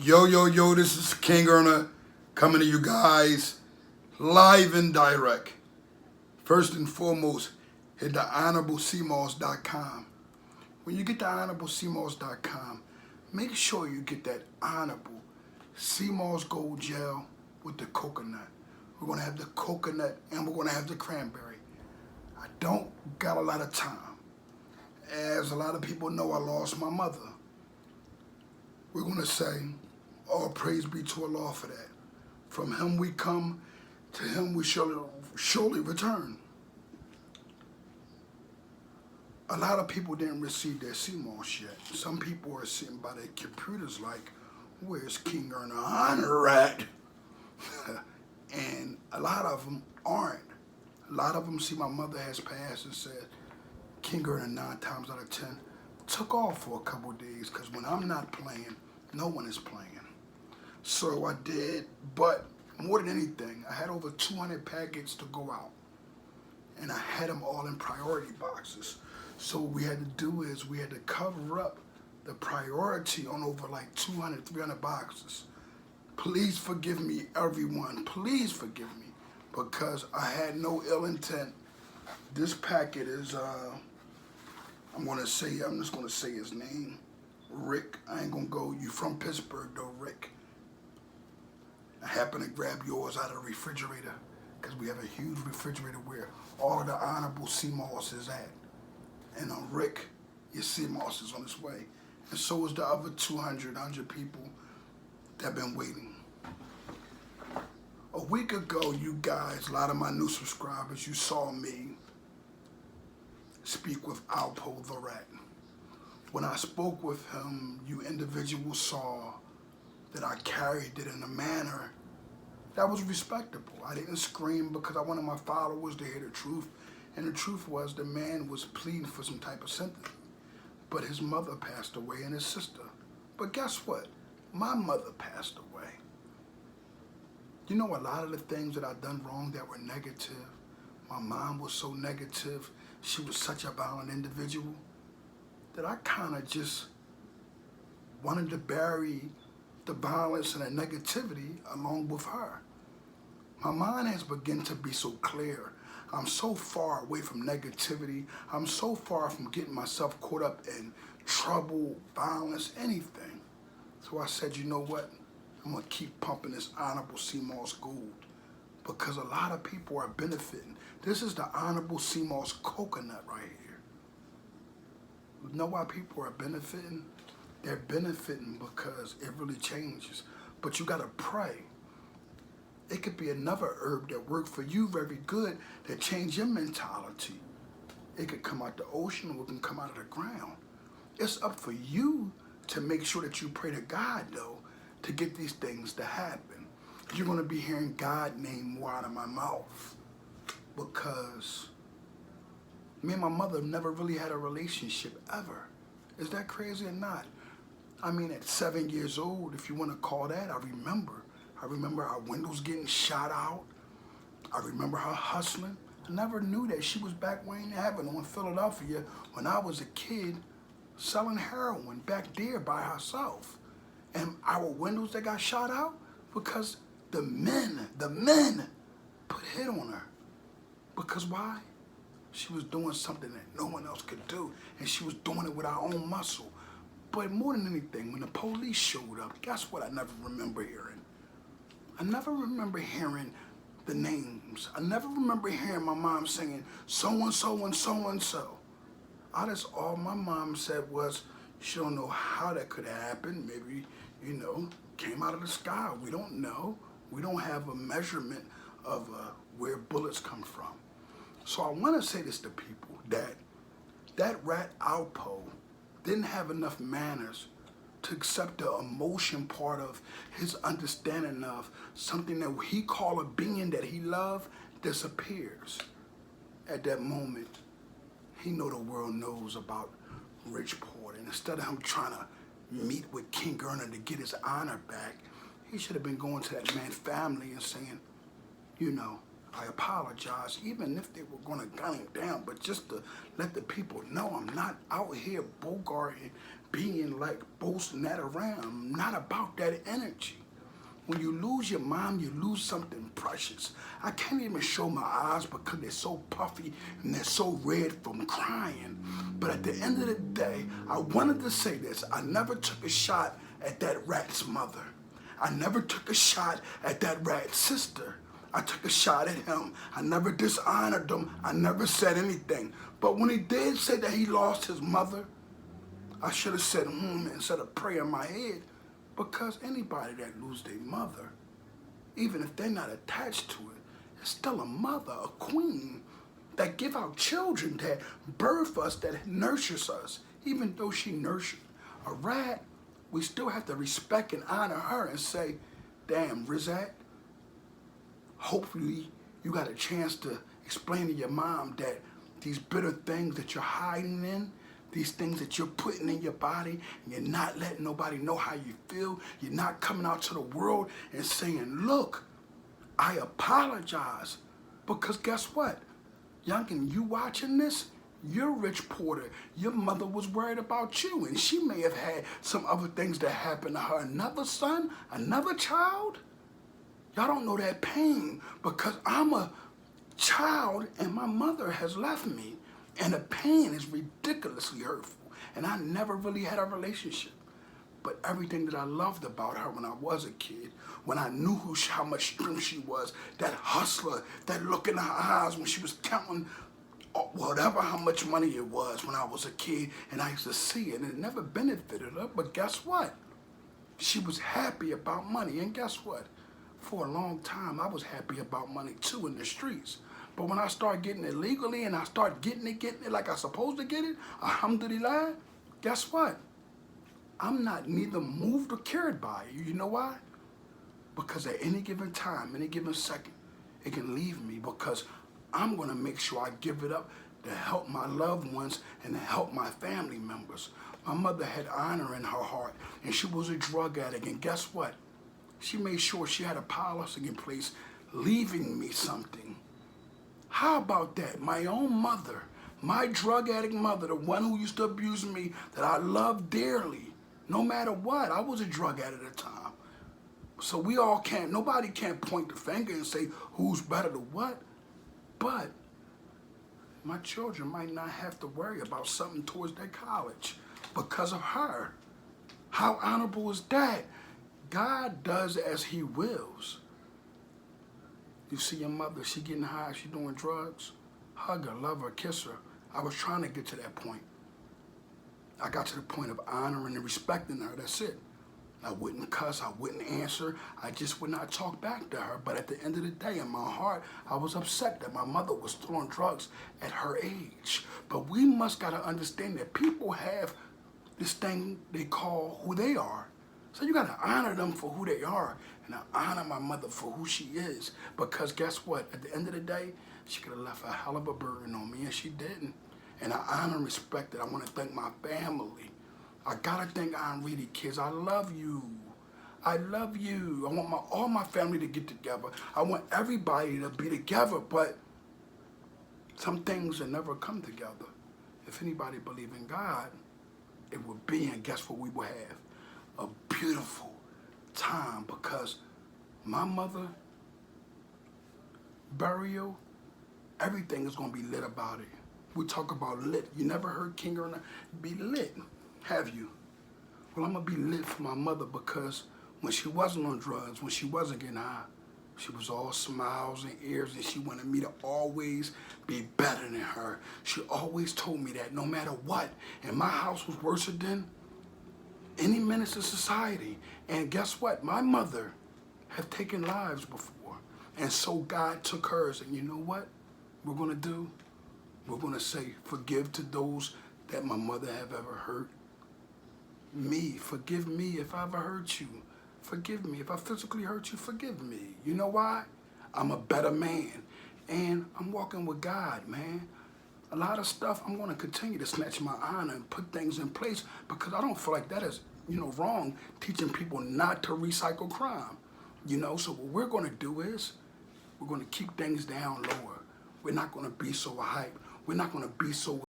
Yo, this is Kingearner coming to you guys live and direct. First and foremost, hit the honorablecmos.com. When you get to honorablecmos.com, make sure you get that honorable CMOS gold gel with the coconut. We're going to have the coconut and we're going to have the cranberry. I don't got a lot of time. As a lot of people know, I lost my mother. We're going to say, all praise be to Allah for that. From Him we come, to Him we surely return. A lot of people didn't receive their CMOS yet. Some people are sitting by their computers like, where's Kingearner honor at? And a lot of them aren't. A lot of them see my mother has passed and said, Kingearner 9 times out of 10 took off for a couple of days because when I'm not playing, no one is playing. So I did, but more than anything, I had over 200 packets to go out. And I had them all in priority boxes. So what we had to do is we had to cover up the priority on over like 200, 300 boxes. Please forgive me, everyone. Please forgive me because I had no ill intent. This packet is, I'm just going to say his name. Rick. I ain't going to go, you from Pittsburgh though, Rick. I happened to grab yours out of the refrigerator because we have a huge refrigerator where all of the honorable CMOS is at. And Rick, your CMOS is on its way. And so is the other 100 people that have been waiting. A week ago, you guys, a lot of my new subscribers, you saw me speak with Alpo the rat. When I spoke with him, you individuals saw that I carried it in a manner that was respectable. I didn't scream because I wanted my followers to hear the truth. And the truth was the man was pleading for some type of sympathy. But his mother passed away and his sister. But guess what? My mother passed away. You know, a lot of the things that I've done wrong that were negative, my mom was so negative, she was such a violent individual, that I kind of just wanted to bury the violence and the negativity along with her. My mind has begun to be so clear. I'm so far away from negativity. I'm so far from getting myself caught up in trouble, violence, anything. So I said, you know what? I'm going to keep pumping this honorable CMOS gold because a lot of people are benefiting. This is the honorable CMOS coconut right here. You know why people are benefiting? They're benefiting because it really changes. But you got to pray. It could be another herb that worked for you very good that changed your mentality. It could come out the ocean or it can come out of the ground. It's up for you to make sure that you pray to God, though, to get these things to happen. You're going to be hearing God's name more out of my mouth because me and my mother never really had a relationship ever. Is that crazy or not? I mean, at 7 years old, if you want to call that, I remember our windows getting shot out. I remember her hustling. I never knew that she was back way in heaven in Philadelphia when I was a kid selling heroin back there by herself. And our windows that got shot out because the men put hit on her. Because why? She was doing something that no one else could do. And she was doing it with our own muscle. But more than anything, when the police showed up, guess what I never remember hearing? I never remember hearing the names. I never remember hearing my mom singing so-and-so and so-and-so. All my mom said was, she don't know how that could happen. Maybe, came out of the sky. We don't know. We don't have a measurement of where bullets come from. So I want to say this to people, that rat Alpo didn't have enough manners to accept the emotion part of his understanding of something that he called a being that he loved disappears. At that moment, he know the world knows about Rich Porter. And instead of him trying to meet with Kingearner to get his honor back, he should have been going to that man's family and saying, I apologize, even if they were going to gun him down, but just to let the people know I'm not out here bogarting, being like boasting that around. I'm not about that energy. When you lose your mom, you lose something precious. I can't even show my eyes because they're so puffy and they're so red from crying. But at the end of the day, I wanted to say this. I never took a shot at that rat's mother. I never took a shot at that rat's sister. I took a shot at him. I never dishonored him. I never said anything. But when he did say that he lost his mother, I should have said instead of prayer in my head. Because anybody that loses their mother, even if they're not attached to it, is still a mother, a queen, that give out children, that birth us, that nurtures us. Even though she nurtured a rat, we still have to respect and honor her and say, damn, Rizak, hopefully you got a chance to explain to your mom that these bitter things that you're hiding in, these things that you're putting in your body, and you're not letting nobody know how you feel. You're not coming out to the world and saying, look, I apologize. Because guess what? Youngin, you watching this? You're Rich Porter. Your mother was worried about you, and she may have had some other things that happened to her. Another son, another child? Y'all don't know that pain because I'm a child and my mother has left me. And the pain is ridiculously hurtful. And I never really had a relationship. But everything that I loved about her when I was a kid, when I knew how much strength she was, that hustler, that look in her eyes when she was counting whatever how much money it was when I was a kid, and I used to see it, and it never benefited her. But guess what? She was happy about money. And guess what? For a long time, I was happy about money too in the streets. But when I start getting it legally and I start getting it like I'm supposed to get it, alhamdulillah, guess what? I'm not neither moved or carried by it. You know why? Because at any given time, any given second, it can leave me because I'm going to make sure I give it up to help my loved ones and to help my family members. My mother had honor in her heart, and she was a drug addict. And guess what? She made sure she had a policy in place leaving me something. How about that? My own mother, my drug addict mother, the one who used to abuse me, that I loved dearly, no matter what. I was a drug addict at the time. So nobody can't point the finger and say who's better to what. But my children might not have to worry about something towards their college because of her. How honorable is that? God does as he wills. You see your mother, she getting high, she doing drugs. Hug her, love her, kiss her. I was trying to get to that point. I got to the point of honoring and respecting her, that's it. I wouldn't cuss, I wouldn't answer, I just would not talk back to her. But at the end of the day, in my heart, I was upset that my mother was still on drugs at her age. But we must gotta understand that people have this thing they call who they are. So you gotta honor them for who they are, and I honor my mother for who she is. Because guess what? At the end of the day, she could have left a hell of a burden on me, and she didn't. And I honor and respect it. I want to thank my family. I gotta thank Aunt Reedy, kids. I love you. I love you. I want all my family to get together. I want everybody to be together, but some things will never come together. If anybody believe in God, it would be, and guess what we will have? A beautiful time, because my mother burial, everything is going to be lit about it. We talk about lit. You never heard Kingearner be lit, have you? Well, I'm going to be lit for my mother because when she wasn't on drugs, when she wasn't getting high, she was all smiles and ears, and she wanted me to always be better than her. She always told me that no matter what. And my house was worse than any menace to society. And guess what? My mother had taken lives before. And so God took hers. And you know what we're going to do? We're going to say, forgive to those that my mother have ever hurt. Me, forgive me if I ever hurt you. Forgive me. If I physically hurt you, forgive me. You know why? I'm a better man. And I'm walking with God, man. A lot of stuff, I'm going to continue to snatch my honor and put things in place because I don't feel like that is, wrong, teaching people not to recycle crime. So what we're going to do is We're going to keep things down lower. We're not going to be so hype. We're not going to be so